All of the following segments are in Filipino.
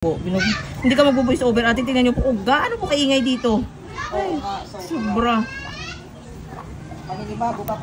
Po, hindi ka magbo-voice over. Atin tingnan niyo po kung gaano po kaingay dito. Ay, sobra.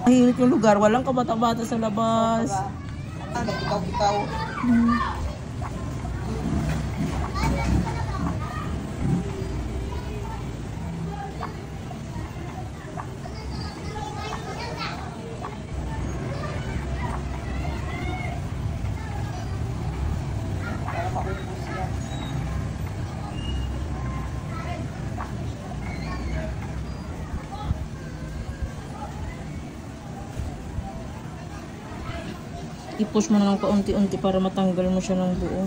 Mahilit yung lugar. Walang kabata-bata sa labas. Nagkitaw-kitaw. I-push mo na lang kaunti-unti para matanggal mo siya ng buo.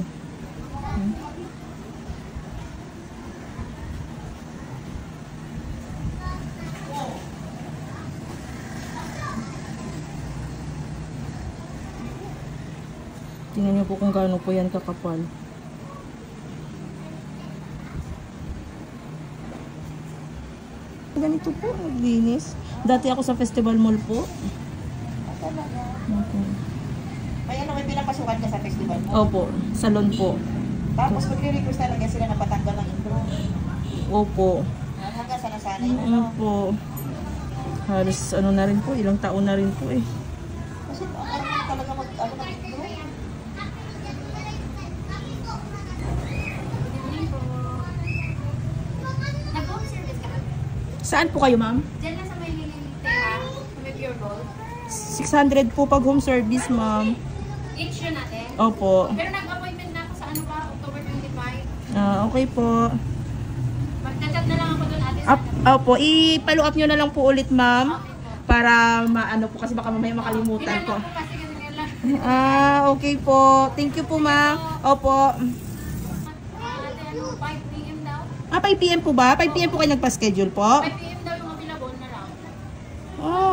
Tingnan niyo po kung gaano po yan kakapal. Ganito po, naglinis. Dati ako sa Festival Mall po. May ano, may pinapasukan ka sa festival mo? Opo, salon po. Tapos magre-request talaga sila na patanggal ng intro. Opo. Hanggang sana yun. Opo. Halos ano na rin po, ilang taon na rin po eh. Kasi talaga mag-ano ng intro. Nag-home service ka? Saan po kayo, ma'am? Diyan lang sa may Tera, sa may Pure Gold. 600 po pag home service, ma'am. Each yun natin. Opo. Pero nag-appointment na ako sa ano ba, October 25. Okay po. Mag-chat na lang ako doon ate. Opo, i-follow up nyo na lang po ulit, ma'am. Okay po. Para maano po, kasi baka mamaya makalimutan Ilan ko. lang po kasi ganyan lang. Okay po. Thank you po, ma'am. Opo. Ate, ano, 5 p.m. daw? 5 PM po ba? 5 PM po kayo nagpa-schedule po? 5 p.m. daw yung available na lang.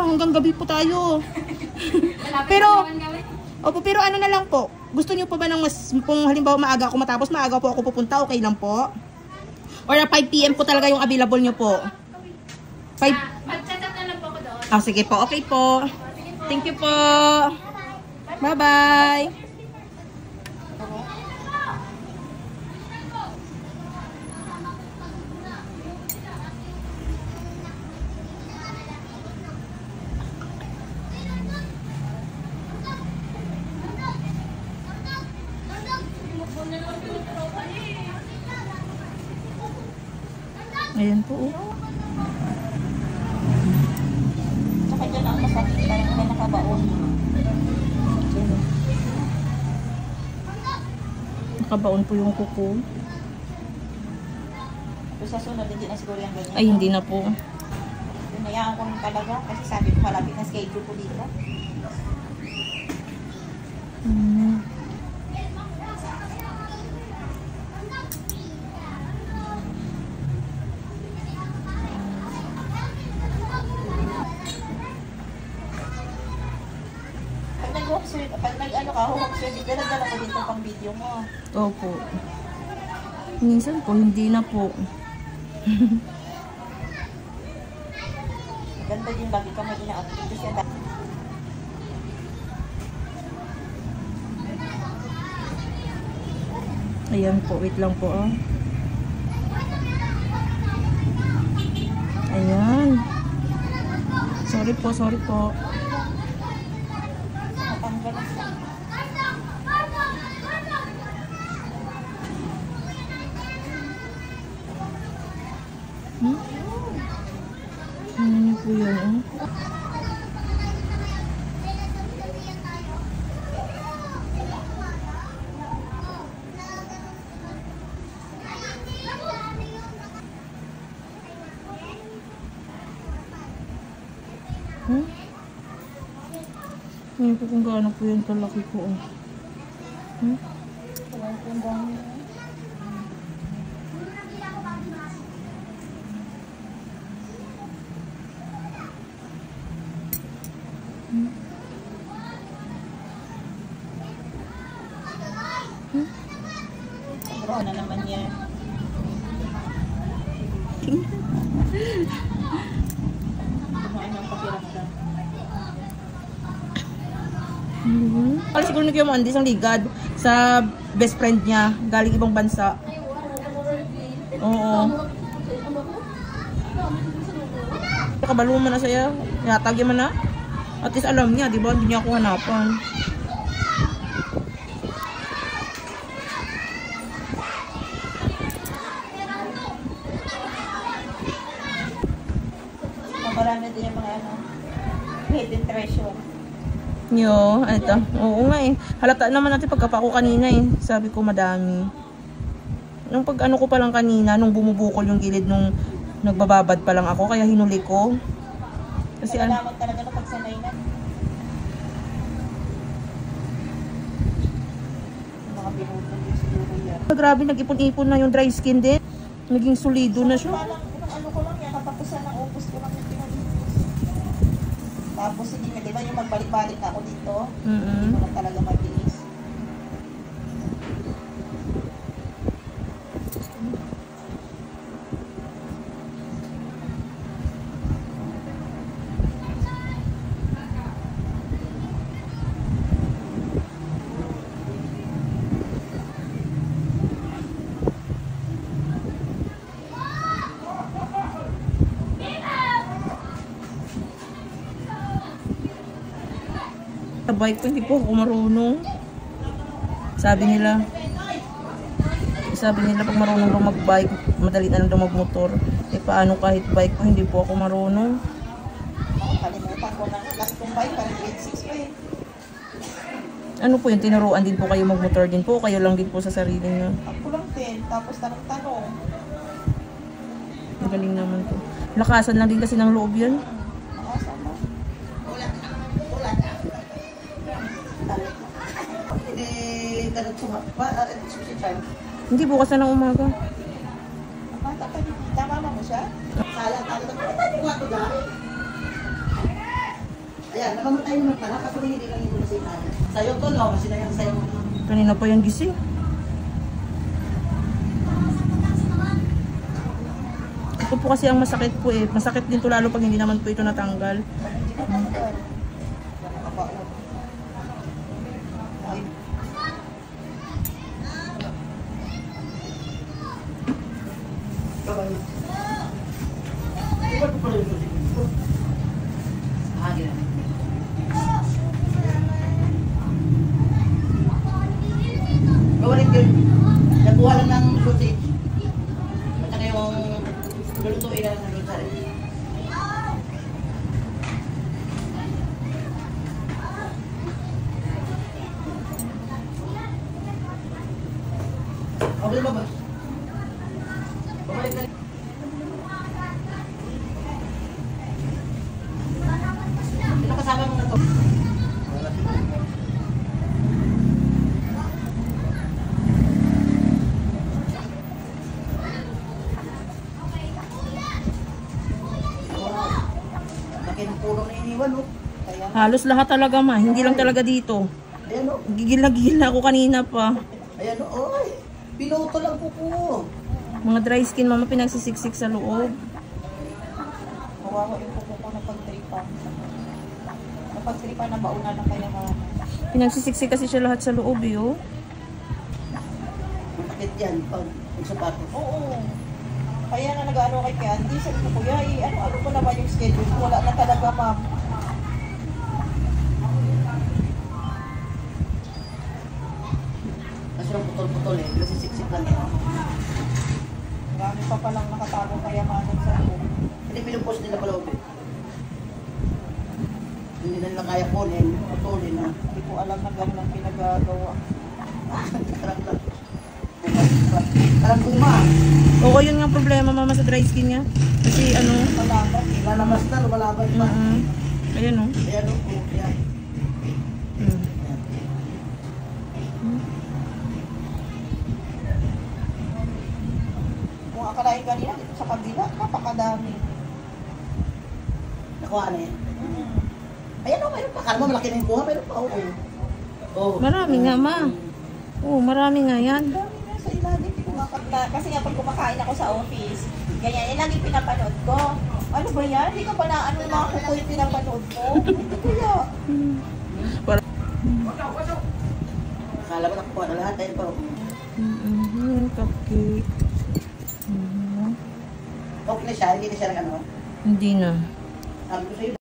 Hanggang gabi po tayo. Malapit Pero- na naman gawin. Opo, pero ano na lang po? Gusto niyo pa ba ng mas, kung halimbawa maaga ako matapos, maaga po ako pupunta, okay lang po? Or 5 PM po talaga yung available niyo po? 5? Mag-chat na lang po ako doon. Sige po, okay po. Thank you po. Bye-bye. Ayan po. Tsaka dyan ang masakit, parang may nakabaon. Nakabaon po yung kuko. Pero sa sunod, hindi na siguro yung ganyan. Ay, hindi na po. Pinayaan ko nun talaga kasi sabi ko malapit na schedule ko dito. Pag nag-ano ka, home service, dala-dala ko dito pang video mo. Opo. Minsan po, hindi na po. Ganda din, lagi ka may ina-update kasi Ayan po, wait lang po ah. Ayan. Sorry po. matanggal ang Ano niyo po yun oh? Ngayon po kung gaano po yan kalaki po. Bro, na naman yan. Kumain ng pakiramdam. Siguro nagkayo mo, hindi isang ligad sa best friend niya, galing ibang bansa. Oo. Kabalo mo na saya. Yatag mo na. At least alam niya, di ba? Hindi niya ako hanapan. Marami din yung mga hidden treasure. Yo, ito. Oo nga eh. Halata naman natin pagkapako kanina eh. Sabi ko madami. Nung pag ano ko pa lang kanina, nung bumubukol yung gilid nung nagbababad pa lang ako, kaya hinuli ko. Kasi Malaman talaga na pagsanay na. Mga binutol yung siguro yan. grabe, nag-ipon-ipon na yung dry skin din. Naging solido na siya. Parang ano ko lang yan, katapusan ng August ko lang yung pinag-ipos. Tapos hindi nga, di ba yung magbalik-balik na ako dito? Hindi ko na talaga mabilis. Sa bike ko, hindi po ako marunong. Sabi nila pag marunong daw mag-bike, madali na lang daw mag-motor. Eh paano kahit bike ko, hindi po ako marunong. Kalimutan ko na. Last kong bike, parang grade 6 pa eh. Ano po yun, tinuruan din po kayo mag-motor din po? Kayo lang din po sa sarili nyo? Ako lang din. Tapos tanong-tanong. Ang galing naman to. Lakasan lang din kasi ng loob yun. Makasama. Hindi bukas na ng umaga. Nakata pa din. Tama mo siya? Sala, ayan, nakamatay naman pala. Kasi hindi kami gulo sa ilan. Sa'yo to, no? Sinayang sa'yo. Kanina pa yan gising. Ito po kasi ang masakit po eh. Masakit din to lalo pag hindi naman po ito natanggal. Nakuha lang ng sausage. At saka yung lulutuin lang sa lutari. Okay ba ba? Babalik ka rin. Sino kasama mo na to? Puro na iniwan, no? Kaya, Halos lahat talaga ma. Hindi lang talaga dito. ayan, no? Gigil na ako kanina pa. Ayan, no? Oy! Pinuto lang po po. Mga dry skin mama pinagsisiksik sa loob. Kawawa yung pupo ko na pag-tripa. Napag-tripa na bauna na kaya mga... Pinagsisiksik kasi siya lahat sa loob eh. Oh. Bakit yan? Pag sapatos? Oo. Kaya nga nag-ano kay Candy, sabi ko, kuya, ano ko naman yung schedule? Wala na talaga, ma'am. Kasi yung putol-putol eh, kasi siksik lang eh. Marami pa palang nakatago kayamanan sa loob. Hindi pinupost nila pa loob eh. Hindi na lang kaya kunin, putulin na. Hindi ko alam na gano'n ang pinagagawa. Alam ko ma. Oo, yun nga problema mama sa dry skin niya. Kasi ano... Malaban eh. Lalamas na, lumalaban pa. Ayan o. Ayan o. Ayan. Kung akalain kanina dito sa kabila, napakadami. Nakuha na yan? Ayan o, mayroon pa. Kala mo malaki na yung kuha, mayroon pa. Oo. Marami nga ma. Oo, marami nga yan. Marami nga sa ilalim. Kasi nga pag kumakain ako sa office, ganyan, yan lang yung pinapanood ko. Ano ba yan? Hindi ka ba na ano mga kuko yung pinapanood ko? Hindi kuya. Akala ko nakuha na lahat dahil pa. Cupcake. Okay na siya, hindi na siya nag ano. Hindi na. Sabi ko sa'yo,